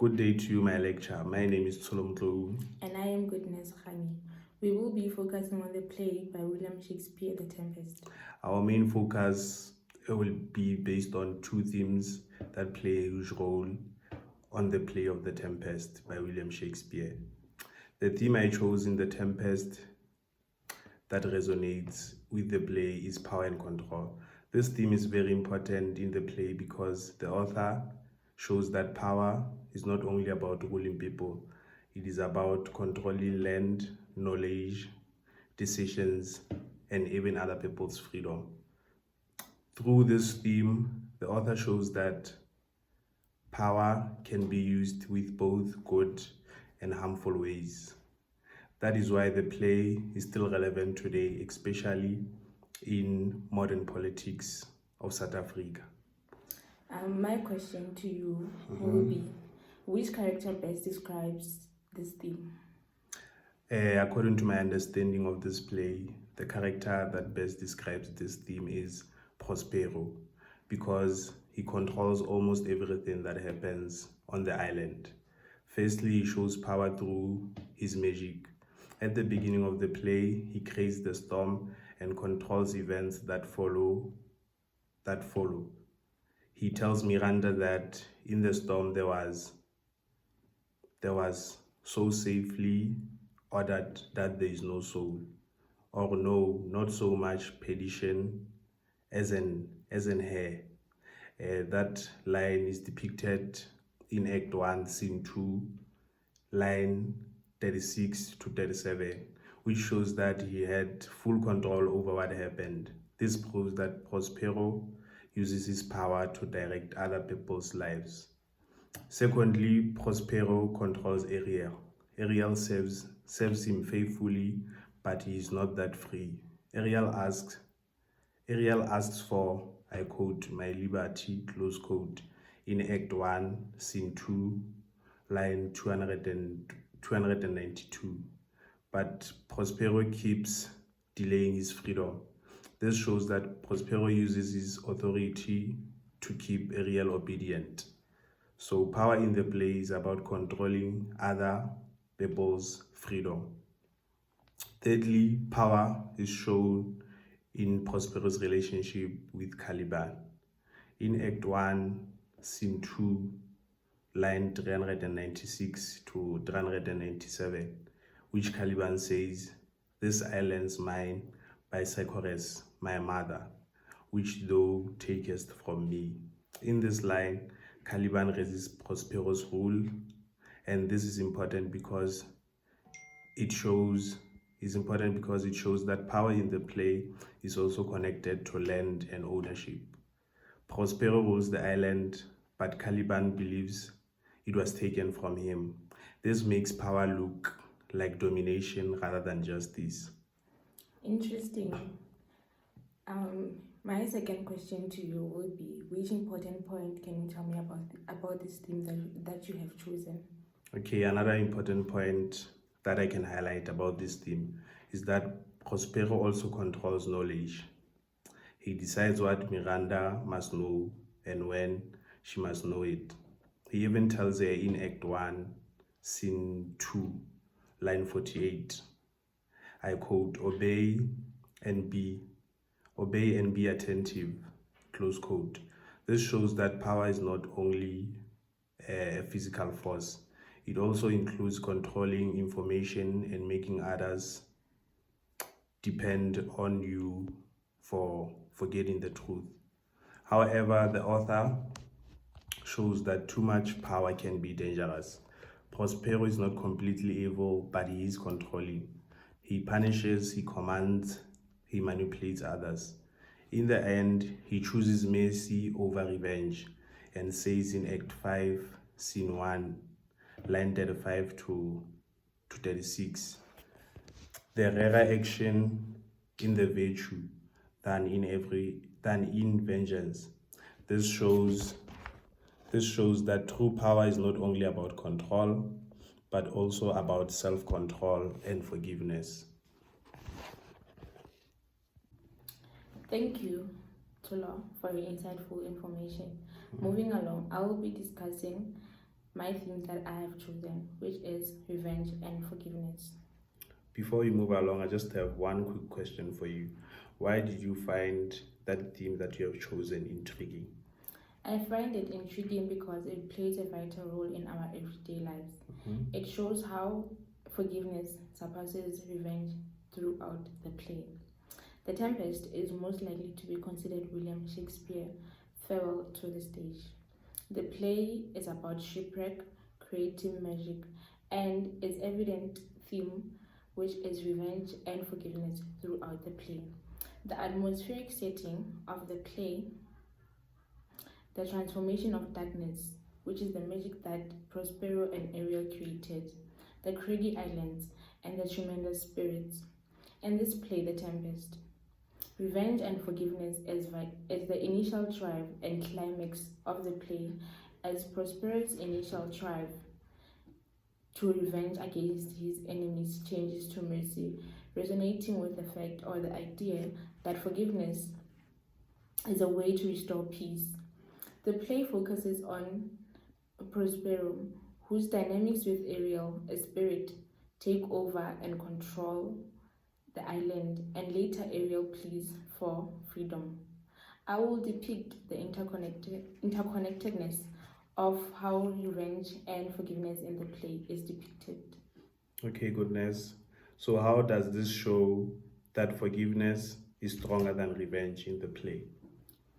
Good day to you, my lecturer. My name is Tsholo and And I am Goodness. We will be focusing on the play by William Shakespeare, The Tempest. Our main focus will be based on two themes that play a huge role on the play of The Tempest by William Shakespeare. The theme I chose in The Tempest that resonates with the play is power and control. This theme is very important in the play because the author shows that power is not only about ruling people, it is about controlling land, knowledge, decisions, and even other people's freedom. Through this theme, the author shows that power can be used with both good and harmful ways. That is why the play is still relevant today, especially in modern politics of South Africa. My question to you will be, which character best describes this theme? According to my understanding of this play, the character that best describes this theme is Prospero, because he controls almost everything that happens on the island. Firstly, he shows power through his magic. At the beginning of the play, he creates the storm and controls events that follow. He tells Miranda that in the storm there was so safely ordered that there is no soul, or no, not so much perdition as in hair. That line is depicted in Act 1, Scene 2, line 36 to 37, which shows that he had full control over what happened. This proves that Prospero uses his power to direct other people's lives. Secondly, Prospero controls Ariel. Ariel serves him faithfully, but he is not that free. Ariel asks for, I quote, "my liberty," close quote, in Act 1, Scene 2, line 292. But Prospero keeps delaying his freedom. This shows that Prospero uses his authority to keep Ariel obedient. So power in the play is about controlling other people's freedom. Thirdly, power is shown in Prospero's relationship with Caliban. In Act 1, Scene 2, line 396 to 397, which Caliban says, "This island's mine by Sycorax, my mother, which thou takest from me." In this line, Caliban resists Prospero's rule, and this is important because it shows that power in the play is also connected to land and ownership. Prospero rules the island, but Caliban believes it was taken from him. This makes power look like domination rather than justice. Interesting. My second question to you will be, which important point can you tell me about this theme that you have chosen? Okay, another important point that I can highlight about this theme is that Prospero also controls knowledge. He decides what Miranda must know and when she must know it. He even tells her in Act 1, Scene 2, line 48, I quote, obey and be attentive, close quote. This shows that power is not only a physical force, it also includes controlling information and making others depend on you for getting the truth. However, the author shows that too much power can be dangerous. Prospero is not completely evil, but he is controlling. He punishes, he commands, he manipulates others. In the end, he chooses mercy over revenge and says in Act 5, Scene 1, line 35 to 36, the rarer action in the virtue than in vengeance. This shows that true power is not only about control, but also about self-control and forgiveness. Thank you, Tsholo, for your insightful information. Moving along, I will be discussing my themes that I have chosen, which is revenge and forgiveness. Before we move along, I just have one quick question for you. Why did you find that theme that you have chosen intriguing? I find it intriguing because it plays a vital role in our everyday lives. It shows how forgiveness surpasses revenge throughout the play. The Tempest is most likely to be considered William Shakespeare's farewell to the stage. The play is about shipwreck, creative magic, and its evident theme, which is revenge and forgiveness throughout the play. The atmospheric setting of the play, the transformation of darkness, which is the magic that Prospero and Ariel created, the craggy islands, and the tremendous spirits. In this play, The Tempest, revenge and forgiveness is the initial drive and climax of the play, as Prospero's initial drive to revenge against his enemies changes to mercy, resonating with the fact or the idea that forgiveness is a way to restore peace. The play focuses on Prospero, whose dynamics with Ariel, a spirit, take over and control the island, and later Ariel pleas for freedom. I will depict the interconnectedness of how revenge and forgiveness in the play is depicted. Okay, Goodness. So, how does this show that forgiveness is stronger than revenge in the play?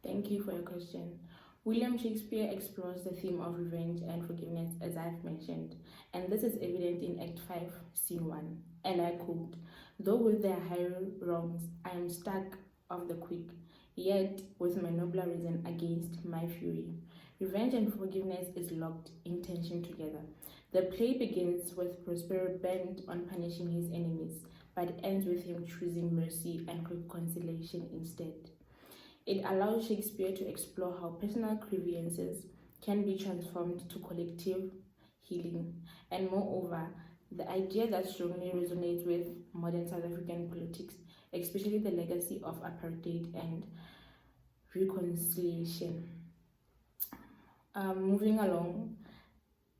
Thank you for your question. William Shakespeare explores the theme of revenge and forgiveness, as I've mentioned, and this is evident in Act 5, Scene 1. And I quote, "Though with their higher wrongs I am struck of the quick, yet with my nobler reason against my fury." Revenge and forgiveness is locked in tension together. The play begins with Prospero bent on punishing his enemies, but ends with him choosing mercy and reconciliation instead. It allows Shakespeare to explore how personal grievances can be transformed to collective healing, and moreover, the idea that strongly resonates with modern South African politics, especially the legacy of apartheid and reconciliation. Moving along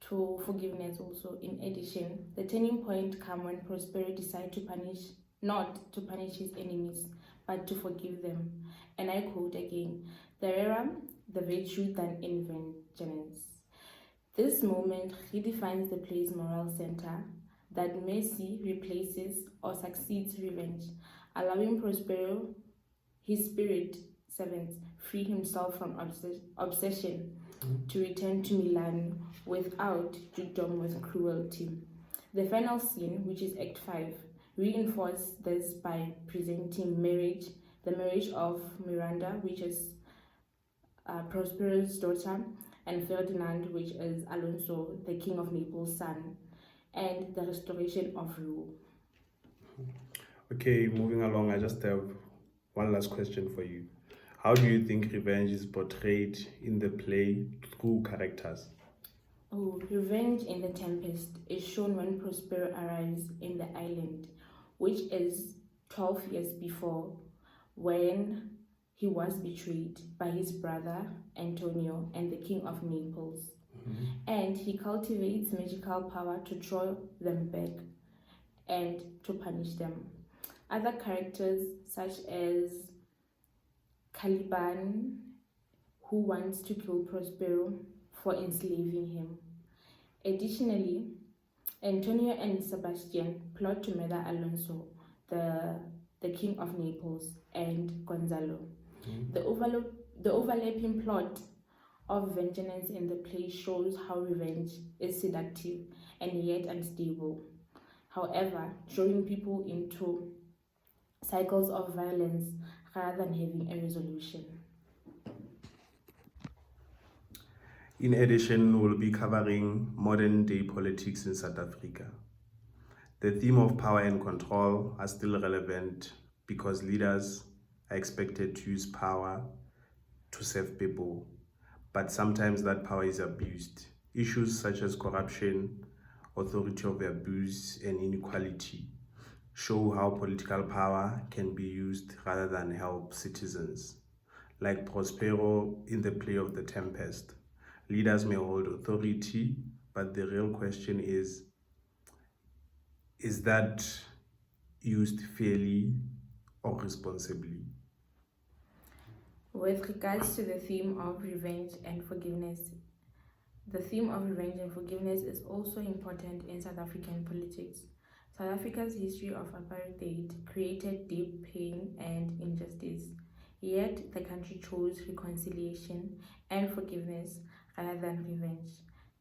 to forgiveness also, in addition, the turning point comes when Prospero decides not to punish his enemies, but to forgive them. And I quote again, "The rarer the virtue than in vengeance." This moment redefines the play's moral center, that mercy replaces or succeeds revenge, allowing Prospero, his spirit servants, free himself from obsession to return to Milan without dukedom with cruelty. The final scene, which is Act 5, reinforces this by presenting the marriage of Miranda, which is Prospero's daughter, and Ferdinand, which is Alonso, the King of Naples' son, and the restoration of rule. Okay, moving along, I just have one last question for you. How do you think revenge is portrayed in the play through characters? Oh, revenge in The Tempest is shown when Prospero arrives in the island, which is 12 years before, when he was betrayed by his brother Antonio and the King of Naples. And he cultivates magical power to draw them back and to punish them. Other characters, such as Caliban, who wants to kill Prospero for enslaving him. Additionally, Antonio and Sebastian plot to murder Alonso, the King of Naples, and Gonzalo. The overlapping plot of vengeance in the play shows how revenge is seductive and yet unstable. However, drawing people into cycles of violence rather than having a resolution. In addition, we'll be covering modern day politics in South Africa. The theme of power and control are still relevant because leaders are expected to use power to serve people, but sometimes that power is abused. Issues such as corruption, authority of abuse, and inequality show how political power can be used rather than help citizens. Like Prospero in the play of The Tempest, leaders may hold authority but the real question is that used fairly or responsibly? With regards to the theme of revenge and forgiveness, the theme of revenge and forgiveness is also important in South African politics. South Africa's history of apartheid created deep pain and injustice. Yet, the country chose reconciliation and forgiveness rather than revenge.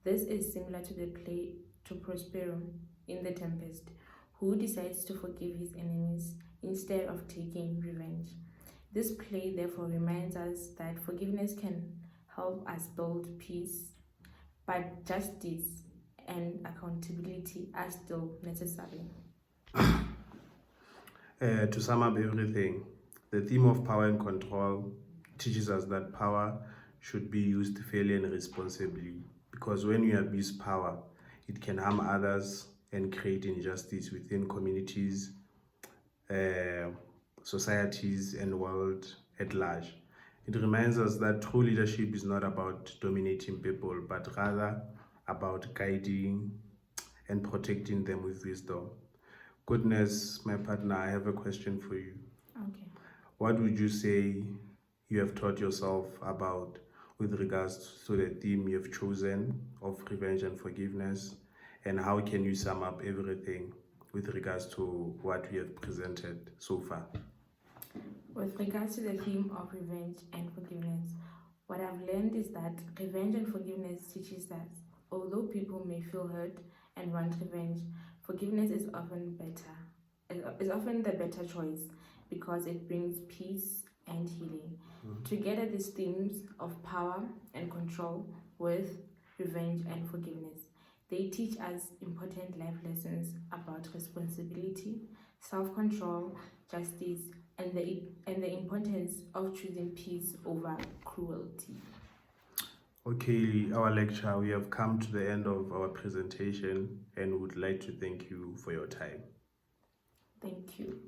This is similar to the play to Prospero in The Tempest, who decides to forgive his enemies instead of taking revenge. This play therefore reminds us that forgiveness can help us build peace, but justice and accountability are still necessary. To sum up everything, the theme of power and control teaches us that power should be used fairly and responsibly, because when you abuse power, it can harm others and create injustice within communities, societies, and world at large. It reminds us that true leadership is not about dominating people, but rather about guiding and protecting them with wisdom. Goodness, my partner, I have a question for you. Okay. What would you say you have taught yourself about with regards to the theme you have chosen of revenge and forgiveness? And how can you sum up everything with regards to what we have presented so far? With regards to the theme of revenge and forgiveness, what I've learned is that revenge and forgiveness teaches that although people may feel hurt and want revenge, forgiveness is often the better choice because it brings peace and healing. Together, these themes of power and control with revenge and forgiveness, they teach us important life lessons about responsibility, self-control, justice, and the importance of choosing peace over cruelty. Okay, our lecture, we have come to the end of our presentation and would like to thank you for your time. Thank you.